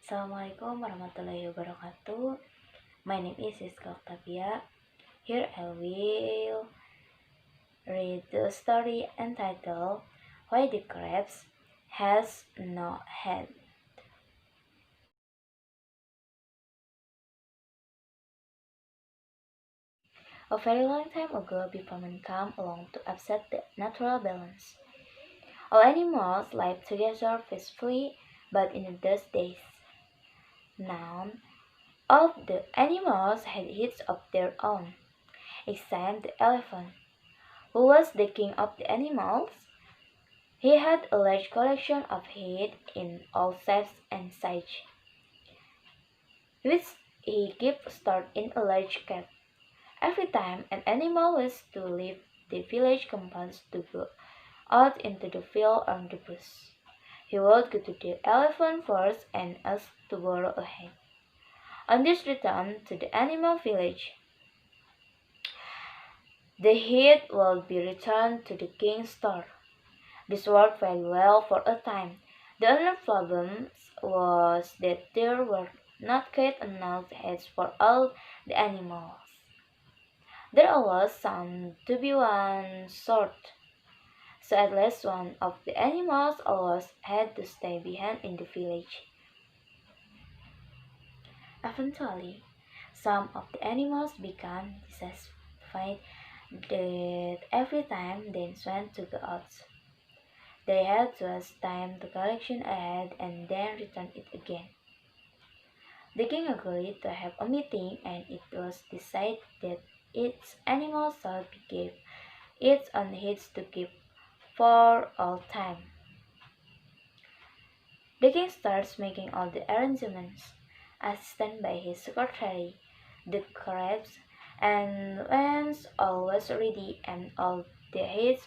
Assalamualaikum warahmatullahi wabarakatuh. My name is Rizka Oktavia. Here I will read the story entitled Why the Crabs Has No Head. A very long time ago, before man came along to upset the natural balance. All animals lived together peacefully, but in those days, none of the animals had heads of their own, except the elephant, who was the king of the animals. He had a large collection of heads in all shapes and sizes, which he kept stored in a large cave. Every time an animal was to leave the village compounds to go out into the field or the bush, he would go to the elephant first and ask to borrow a head. On this return to the animal village, the head would be returned to the king's store. This worked very well for a time. The only problem was that there were not quite enough heads for all the animals. There always seemed to be one short, so at least one of the animals always had to stay behind in the village. Eventually, some of the animals became dissatisfied that every time they went to go out, they had to time the collection ahead and then return it again. The king agreed to have a meeting, and it was decided that each animal should be given its own heads to keep for all time. The king starts making all the arrangements, assisted by his secretary, the crabs, and when all was ready and all the heads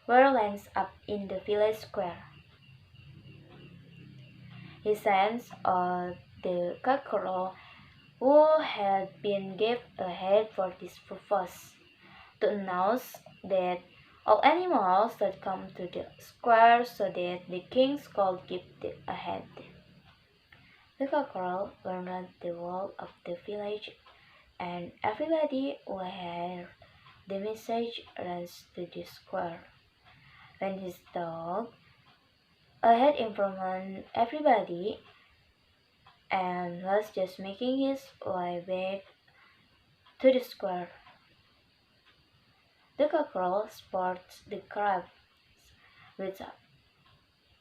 were lined up in the village square, he sends all the cockerel who had been given a head for this purpose, to announce that all animals should come to the square so that the king could give a head. The cockerel learned the wall of the village, and everybody who heard the message runs to the square. When his dog had informed everybody and was just making his way back to the square, the cockerel spots the crab with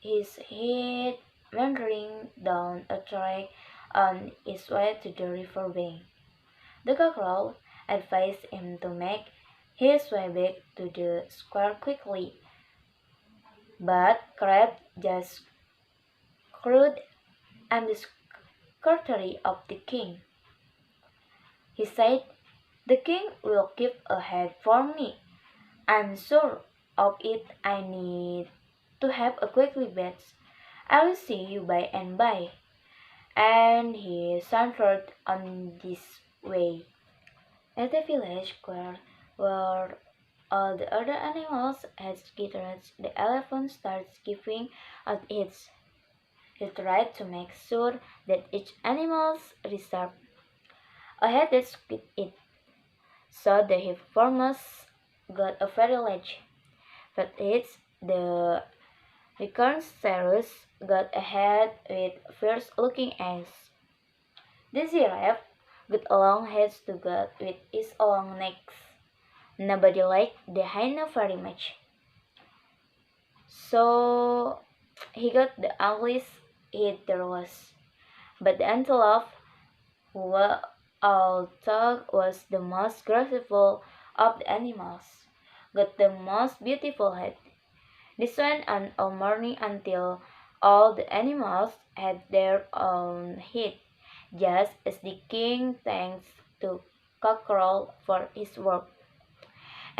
his head wandering down a track on its way to the river bank. The cockerel advised him to make his way back to the square quickly, but Crab just crowed and the secretary of the king. He said, "The king will keep a head for me. I'm sure of it. I need to have a quickly bath. I'll see you by and by." And he sauntered on this way. At the village square, where all the other animals had gathered, the elephant starts giving out its. He tried to make sure that each animal's reserve a head that fit it, so the hippopotamus got a very large, but it's the rhinoceros got a head with fierce-looking eyes. The giraffe got a long head to go with its long neck. Nobody liked the hyena very much, so he got the ugliest head there was. But the antelope, who although was the most graceful of the animals, got the most beautiful head. This went on all morning until all the animals had their own head, just as the king thanked the cockerel for his work,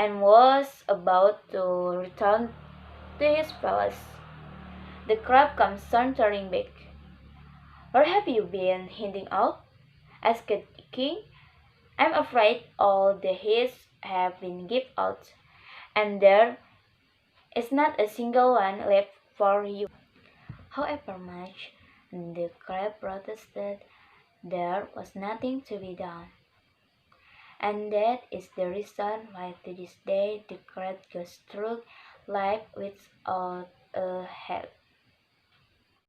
and was about to return to his palace. The crab comes sauntering back. "Where have you been hiding out?" asked the king. "I'm afraid all the heads have been given out, and there is not a single one left for you." However much The crab protested there was nothing to be done. And that is the reason why to this day the crab goes through life without a head.